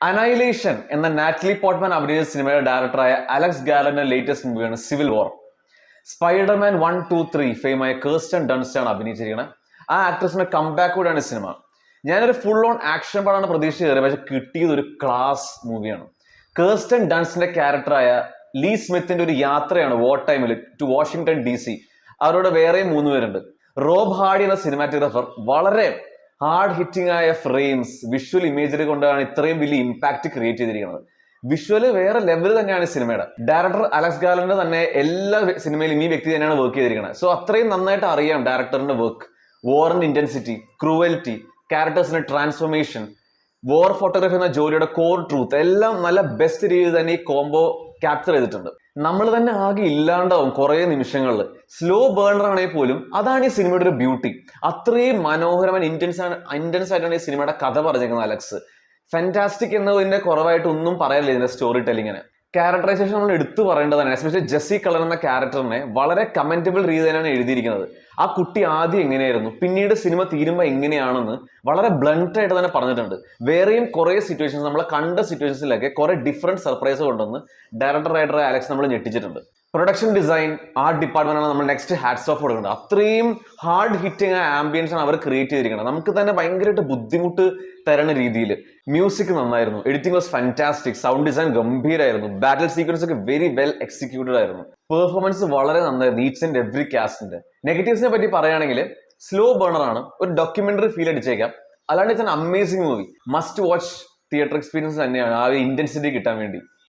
അനൈലേഷൻ എന്ന നാറ്റലി പോർട്ട്മാൻ അഭിനയിച്ച സിനിമയുടെ ഡയറക്ടറായ അലക്സ് ഗാലന്റെ ലേറ്റസ്റ്റ് മൂവിയാണ് സിവിൽ വാർ. സ്പൈഡർമാൻ 1, 2, 3 ഫെയിമായ കേർസ്റ്റൻ ഡൺസ്റ്റ് ആണ് അഭിനയിച്ചിരിക്കുന്നത്. ആ ആക്ട്രസിന്റെ കംബാക്ക് കൂടെയാണ് സിനിമ. ഞാനൊരു ഫുൾ ഓൺ ആക്ഷൻ പടമാണ് പ്രതീക്ഷ കയറിയത്, പക്ഷെ കിട്ടിയത് ഒരു ക്ലാസ് മൂവിയാണ്. കേർസ്റ്റൻ ഡൺസ്റ്റിന്റെ ക്യാരക്ടറായ ലീ സ്മിത്തിന്റെ ഒരു യാത്രയാണ് വാർ ടൈമിൽ ടു വാഷിംഗ്ടൺ DC. അവരോട് വേറെയും 3 പേരുണ്ട്. റോബ് ഹാർഡി എന്ന സിനിമാറ്റോഗ്രാഫർ വളരെ ഹാർഡ് ഹിറ്റിംഗ് ആയ ഫ്രെയിംസ്, വിഷ്വൽ ഇമേജറി കൊണ്ടാണ് ഇത്രയും വലിയ ഇമ്പാക്ട് ക്രിയേറ്റ് ചെയ്തിരിക്കുന്നത്. വിഷ്വല് വേറെ ലെവൽ തന്നെയാണ് സിനിമയുടെ. ഡയറക്ടർ അലക്സ് ഗാലന്റെ തന്നെ എല്ലാ സിനിമയിലും ഈ വ്യക്തി തന്നെയാണ് വർക്ക് ചെയ്തിരിക്കുന്നത്. സോ അത്രയും നന്നായിട്ട് അറിയാം ഡയറക്ടറിന്റെ വർക്ക്. വാറിന്റെ ഇന്റൻസിറ്റി, ക്രൂവൽറ്റി, ക്യാരക്ടേഴ്സിന്റെ ട്രാൻസ്ഫോർമേഷൻ, വാർ ഫോട്ടോഗ്രാഫി എന്ന ജോലിയുടെ കോർ ട്രൂത്ത് എല്ലാം നല്ല ബെസ്റ്റ് രീതിയിൽ തന്നെ ഈ കോംബോ ക്യാപ്ചർ ചെയ്തിട്ടുണ്ട്. നമ്മൾ തന്നെ ആകെ ഇല്ലാണ്ടാവും കുറെ നിമിഷങ്ങളിൽ. സ്ലോ ബേണർ ആണെങ്കിൽ പോലും അതാണ് ഈ സിനിമയുടെ ഒരു ബ്യൂട്ടി. അത്രയും മനോഹരമായ ഇന്റൻസ് ആയിട്ടാണ് ഈ സിനിമയുടെ കഥ പറഞ്ഞിരിക്കുന്നത് അലക്സ്. ഫാന്റാസ്റ്റിക് എന്നതിന്റെ കുറവായിട്ട് ഒന്നും പറയാനില്ല ഇതിന്റെ സ്റ്റോറി ടെല്ലിങ്ങിന്. ക്യാരക്ടറൈസേഷൻ നമ്മൾ എടുത്തു പറയേണ്ടതാണ്. എസ്പെഷ്യലി ജെസ്സി കളർ എന്ന ക്യാരക്ടറിനെ വളരെ കമന്റബിൾ രീതിയിലാണ് എഴുതിയിരിക്കുന്നത്. ആ കുട്ടി ആദ്യം എങ്ങനെയായിരുന്നു, പിന്നീട് സിനിമ തീരുമ്പോൾ എങ്ങനെയാണെന്ന് വളരെ ബ്ലണ്ട് ആയിട്ട് തന്നെ പറഞ്ഞിട്ടുണ്ട്. വേറെയും കുറെ സിറ്റുവേഷൻസ്, നമ്മൾ കണ്ട സിറ്റുവേഷൻസിലൊക്കെ കുറെ ഡിഫറെന്റ് സർപ്രൈസ് കൊണ്ടുവന്ന് ഡയറക്ടർ അലക്സ് നമ്മൾ ഞെട്ടിച്ചിട്ടുണ്ട്. പ്രൊഡക്ഷൻ ഡിസൈൻ, ആർട്ട് ഡിപ്പാർട്ട്മെന്റ് ആണ് നമ്മൾ നെക്സ്റ്റ് ഹാറ്റ്സ് ഓഫ് കൊടുക്കുന്നത്. അത്രയും ഹാർഡ് ഹിറ്റിംഗ് ആംബിയൻസ് ആണ് അവർ ക്രിയേറ്റ് ചെയ്തിരിക്കുന്നത്. നമുക്ക് തന്നെ ഭയങ്കരമായിട്ട് ബുദ്ധിമുട്ട് തരുന്ന രീതിയിൽ. മ്യൂസിക് നന്നായിരുന്നു, editing was fantastic, sound design ഗംഭീരമായിരുന്നു, ബാറ്റിൽ സീക്വൻസ് ഒക്കെ വെരി വെൽ എക്സിക്യൂട്ടഡ് ആയിരുന്നു, പെർഫോമൻസ് വളരെ നന്നായിരുന്നു ഈച്ച് ആൻഡ് എവറി കാസ്റ്റിന്റെ. നെഗറ്റീവ്സിനെ പറ്റി പറയുകയാണെങ്കിൽ സ്ലോ ബേണർ ആണ്, ഒരു ഡോക്യുമെന്ററി ഫീൽ അടിച്ചേക്കാം. അല്ലാണ്ട് it's an amazing movie, must watch theatre experience തന്നെയാണ് ആ ഒരു ഇന്റൻസിറ്റി കിട്ടാൻ വേണ്ടി.